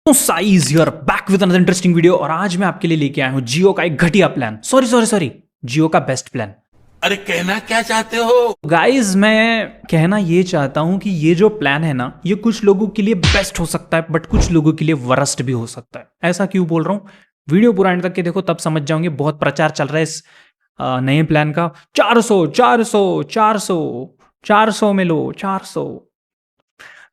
तो size you're back with another interesting video और आज मैं आपके लिए लेके आया हूं जियो का एक घटिया प्लान। सॉरी जियो का बेस्ट प्लान। अरे कहना क्या चाहते हो? गाइस मैं कहना ये चाहता हूं कि ये जो प्लान है ना, ये कुछ लोगों के लिए बेस्ट हो सकता है बट कुछ लोगों के लिए वरस्ट भी हो सकता है। ऐसा क्यों बोल रहा हूं, वीडियो पूरा एंड तक के देखो, तब समझ जाओगे। बहुत प्रचार चल रहा है इस नए प्लान का। 400 400 400 400 में लो 400।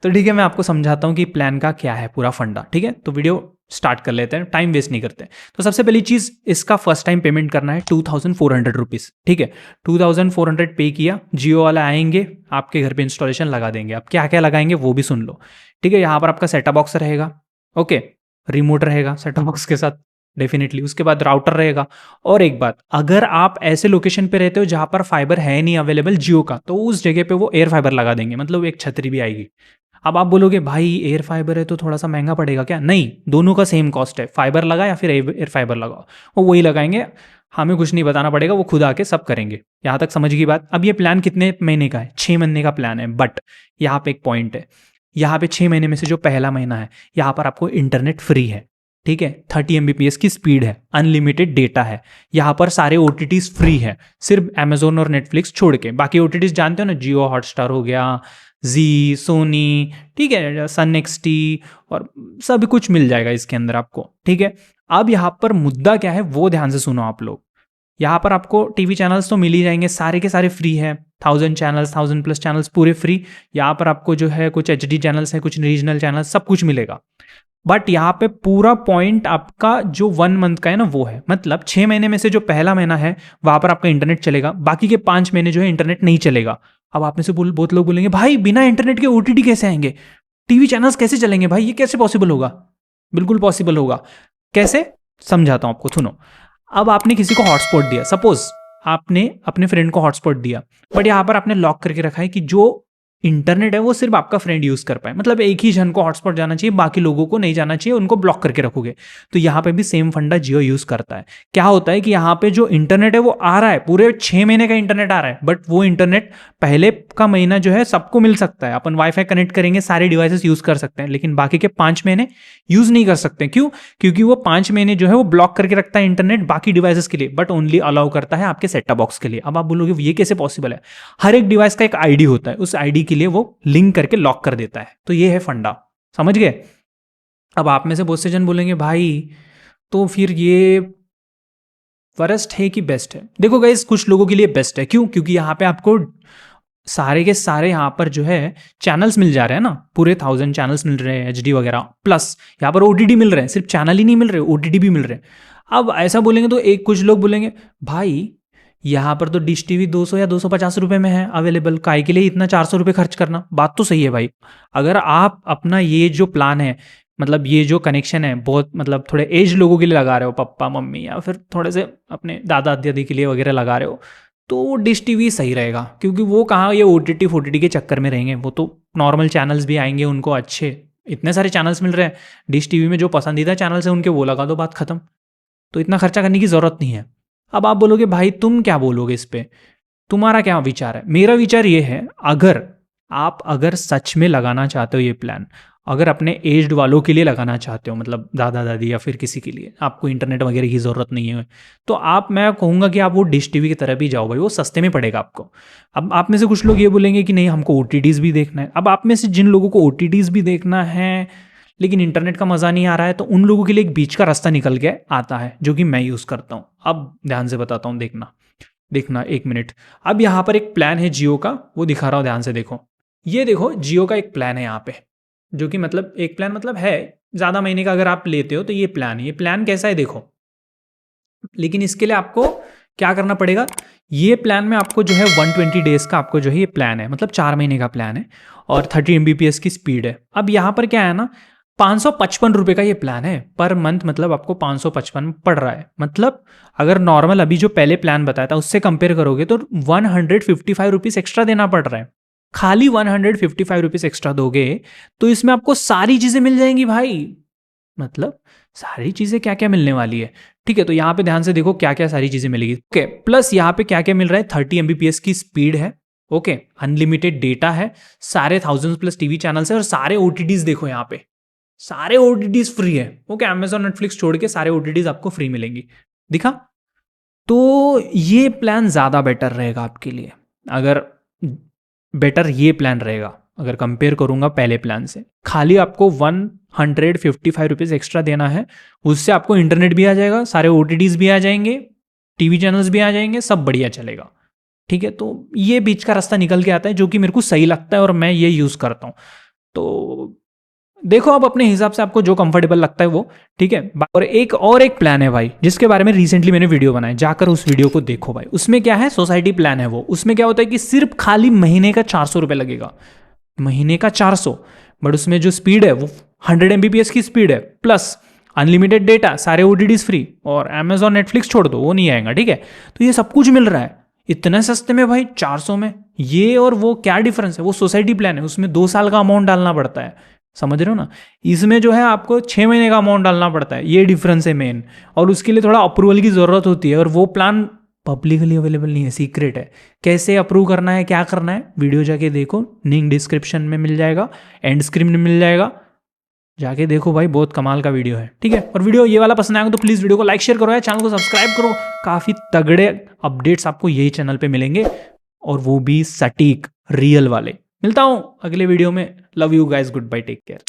तो ठीक है, मैं आपको समझाता हूँ कि प्लान का क्या है पूरा फंडा। ठीक है, तो वीडियो स्टार्ट कर लेते हैं, टाइम वेस्ट नहीं करते। तो सबसे पहली चीज़, इसका फर्स्ट टाइम पेमेंट करना है 2400 रुपीज़। ठीक है, 2400 पे किया, जियो वाले आएंगे आपके घर पे इंस्टॉलेशन लगा देंगे। आप क्या क्या लगाएंगे वो भी सुन लो। ठीक है, यहाँ पर आपका सेटअप बॉक्स रहेगा, ओके, रिमोट रहेगा सेटअप बॉक्स के साथ डेफिनेटली। उसके बाद राउटर रहेगा। और एक बात, अगर आप ऐसे लोकेशन पे रहते हो जहाँ पर फाइबर है नहीं अवेलेबल जियो का, तो उस जगह पे वो एयर फाइबर लगा देंगे, मतलब एक छतरी भी आएगी। अब आप बोलोगे भाई एयर फाइबर है तो थोड़ा सा महंगा पड़ेगा क्या? नहीं, दोनों का सेम कॉस्ट है। फाइबर लगा या फिर एयर फाइबर लगाओ, वो वही लगाएंगे। हमें कुछ नहीं बताना पड़ेगा, वो खुद आके सब करेंगे। यहाँ तक समझ गई बात। अब ये प्लान कितने महीने का है? 6 महीने का प्लान है। बट यहाँ पे एक पॉइंट है, यहाँ पे 6 महीने में से जो पहला महीना है, यहाँ पर आपको इंटरनेट फ्री है। ठीक है, 30 MBPS की स्पीड है, अनलिमिटेड डेटा है। यहाँ पर सारे OTTs फ्री है, सिर्फ अमेजोन और नेटफ्लिक्स छोड़ के। बाकी OTTs जानते हो ना, जियो हॉटस्टार हो गया, जी, सोनी, ठीक है, सन NXT और सब कुछ मिल जाएगा इसके अंदर आपको। ठीक है, अब यहाँ पर मुद्दा क्या है वो ध्यान से सुनो आप लोग। यहाँ पर आपको टीवी चैनल्स तो मिल ही जाएंगे, सारे के सारे फ्री है। 1000 चैनल्स, 1000+ चैनल्स पूरे फ्री। यहाँ पर आपको जो है कुछ HD चैनल्स हैं, कुछ रीजनल चैनल्स, सब कुछ मिलेगा। बट यहाँ पे पूरा पॉइंट आपका जो 1 मंथ का है ना, वो है मतलब 6 महीने में से जो पहला महीना है वहां पर आपका इंटरनेट चलेगा, बाकी के 5 महीने जो है इंटरनेट नहीं चलेगा। अब आप में से बहुत लोग बोलेंगे भाई बिना इंटरनेट के OTT कैसे आएंगे, टीवी चैनल्स कैसे चलेंगे भाई, ये कैसे पॉसिबल होगा? बिल्कुल पॉसिबल होगा। कैसे, समझाता हूं आपको, सुनो। अब आपने किसी को हॉटस्पॉट दिया, सपोज आपने अपने फ्रेंड को हॉटस्पॉट दिया, बट यहाँ पर आपने लॉक करके रखा है कि जो इंटरनेट है वो सिर्फ आपका फ्रेंड यूज कर पाए, मतलब एक ही जन को हॉटस्पॉट जाना चाहिए, बाकी लोगों को नहीं जाना चाहिए, उनको ब्लॉक करके रखोगे। तो यहाँ पे भी सेम फंडा जियो यूज करता है। क्या होता है कि यहाँ पे जो इंटरनेट है वो आ रहा है, पूरे 6 महीने का इंटरनेट आ रहा है, बट वो इंटरनेट पहले का महीना जो है सबको मिल सकता है, अपन वाईफाई कनेक्ट करेंगे, सारे डिवाइसेस यूज कर सकते हैं, लेकिन बाकी के 5 महीने यूज नहीं कर सकते। क्यों? क्योंकि वो 5 महीने जो है वो ब्लॉक करके रखता है इंटरनेट बाकी डिवाइसेस के लिए, बट ओनली अलाउ करता है आपके सेटअप बॉक्स के लिए। अब आप बोलोगे ये कैसे पॉसिबल है? हर एक डिवाइस का एक आईडी होता है, उस आईडी के लिए वो लिंक करके लॉक कर देता है। तो ये है फंडा, समझ गए? अब आप में से बहुत से जन बोलेंगे भाई तो फिर ये वर्स्ट है कि बेस्ट है? देखो गाइस, कुछ लोगों के लिए बेस्ट है। क्यों? क्योंकि यहाँ पे आपको सारे के सारे यहाँ पर जो है चैनल्स मिल जा रहे हैं ना, पूरे 1000 चैनल्स मिल रहे हैं HD वगैरह, प्लस यहाँ पर OTT मिल रहे हैं, सिर्फ चैनल ही नहीं मिल रहे, OTT भी मिल रहे हैं। अब ऐसा बोलेंगे तो एक कुछ लोग बोलेंगे भाई यहाँ पर तो डिश टीवी 200 या 250 रुपए में है अवेलेबल, काय के लिए इतना 400 रुपये खर्च करना? बात तो सही है भाई। अगर आप अपना ये जो प्लान है, मतलब ये जो कनेक्शन है, बहुत मतलब थोड़े एज लोगों के लिए लगा रहे हो, पप्पा मम्मी या फिर थोड़े से अपने दादा दादी के लिए वगैरह लगा रहे हो, तो डिश टीवी सही रहेगा। क्योंकि वो कहाँ ये OTT फोटीटी के चक्कर में रहेंगे, वो तो नॉर्मल चैनल्स भी आएंगे उनको अच्छे, इतने सारे चैनल्स मिल रहे हैं। डिश टीवी में जो पसंदीदा चैनल्स हैं उनके वो लगा दो, बात खत्म। तो इतना खर्चा करने की ज़रूरत नहीं है। अब आप बोलोगे भाई तुम क्या बोलोगे इस पे, तुम्हारा क्या विचार है? मेरा विचार ये है, अगर सच में लगाना चाहते हो ये प्लान, अगर अपने एज्ड वालों के लिए लगाना चाहते हो, मतलब दादा दादी या फिर किसी के लिए, आपको इंटरनेट वगैरह की ज़रूरत नहीं है, तो मैं कहूँगा कि आप वो डिश टीवी की तरफ ही जाओ भाई, वो सस्ते में पड़ेगा आपको। अब आप में से कुछ लोग ये बोलेंगे कि नहीं हमको OTTs भी देखना है। अब आप में से जिन लोगों को OTTs भी देखना है लेकिन इंटरनेट का मज़ा नहीं आ रहा है, तो उन लोगों के लिए एक बीच का रास्ता निकल के आता है जो कि मैं यूज़ करता हूँ। अब ध्यान से बताता हूँ, देखना देखना 1 मिनट। अब यहाँ पर एक प्लान है जियो का, वो दिखा रहा हूँ, ध्यान से देखो। ये देखो जियो का एक प्लान है यहाँ पे, जो कि मतलब एक प्लान मतलब है ज़्यादा महीने का अगर आप लेते हो तो ये प्लान है। ये प्लान कैसा है देखो, लेकिन इसके लिए आपको क्या करना पड़ेगा, ये प्लान में आपको जो है 120 डेज का आपको जो है ये प्लान है, मतलब 4 महीने का प्लान है और 30 MBPS की स्पीड है। अब यहाँ पर क्या है ना, 555 रुपये का ये प्लान है पर मंथ, मतलब आपको 555 पड़ रहा है। मतलब अगर नॉर्मल अभी जो पहले प्लान बताया था उससे कंपेयर करोगे तो 155 रुपीज़ एक्स्ट्रा देना पड़ रहा है। खाली 155 रुपीज़ एक्स्ट्रा दोगे तो इसमें आपको सारी चीज़ें मिल जाएंगी भाई। मतलब सारी चीज़ें क्या क्या मिलने वाली है, ठीक है? तो यहाँ पे ध्यान से देखो क्या क्या सारी चीज़ें मिलेगी। ओके, प्लस यहाँ पे क्या क्या मिल रहा है, 30 MBPS की स्पीड है, ओके, अनलिमिटेड डेटा है, सारे 1000+ TV चैनल्स है और सारे OTTs देखो यहाँ पे, सारे OTTs फ्री है। ओके, Amazon नेटफ्लिक्स छोड़ के सारे OTTs आपको फ्री मिलेंगी। दिखा? तो ये प्लान ज़्यादा बेटर रहेगा आपके लिए। अगर बेटर ये प्लान रहेगा अगर कंपेयर करूंगा पहले प्लान से। खाली आपको 155 रुपीज़ एक्स्ट्रा देना है, उससे आपको इंटरनेट भी आ जाएगा, सारे OTTs भी आ जाएंगे, टीवी चैनल्स भी आ जाएंगे, सब बढ़िया चलेगा। ठीक है, तो ये बीच का रास्ता निकल के आता है जो कि मेरे को सही लगता है और मैं ये यूज़ करता हूँ। तो देखो आप अपने हिसाब से आपको जो कंफर्टेबल लगता है वो। ठीक है, और एक प्लान है भाई जिसके बारे में रिसेंटली मैंने वीडियो बनाया, जाकर उस वीडियो को देखो भाई। उसमें क्या है, सोसाइटी प्लान है वो। उसमें क्या होता है कि सिर्फ खाली महीने का 400 रुपये लगेगा, महीने का 400। बट उसमें जो स्पीड है वो 100 MBPS की स्पीड है, प्लस अनलिमिटेड डेटा, सारे OTTs फ्री, और Amazon नेटफ्लिक्स छोड़ दो, वो नहीं आएगा। ठीक है, तो ये सब कुछ मिल रहा है इतने सस्ते में भाई, 400 में। ये और वो क्या डिफरेंस है? वो सोसाइटी प्लान है, उसमें 2 साल का अमाउंट डालना पड़ता है, समझ रहे हो ना। इसमें जो है आपको 6 महीने का अमाउंट डालना पड़ता है, ये डिफरेंस है मेन। और उसके लिए थोड़ा अप्रूवल की ज़रूरत होती है, और वो प्लान पब्लिकली अवेलेबल नहीं है, सीक्रेट है। कैसे अप्रूव करना है, क्या करना है, वीडियो जाके देखो, लिंक डिस्क्रिप्शन में मिल जाएगा, एंड स्क्रीन में मिल जाएगा, जाके देखो भाई, बहुत कमाल का वीडियो है। ठीक है, और वीडियो ये वाला पसंद आएगा तो प्लीज़ वीडियो को लाइक शेयर करो यार, चैनल को सब्सक्राइब करो। काफ़ी तगड़े अपडेट्स आपको यही चैनल पे मिलेंगे, और वो भी सटीक रियल वाले। मिलता हूँ अगले वीडियो में। Love you guys, good bye, take care.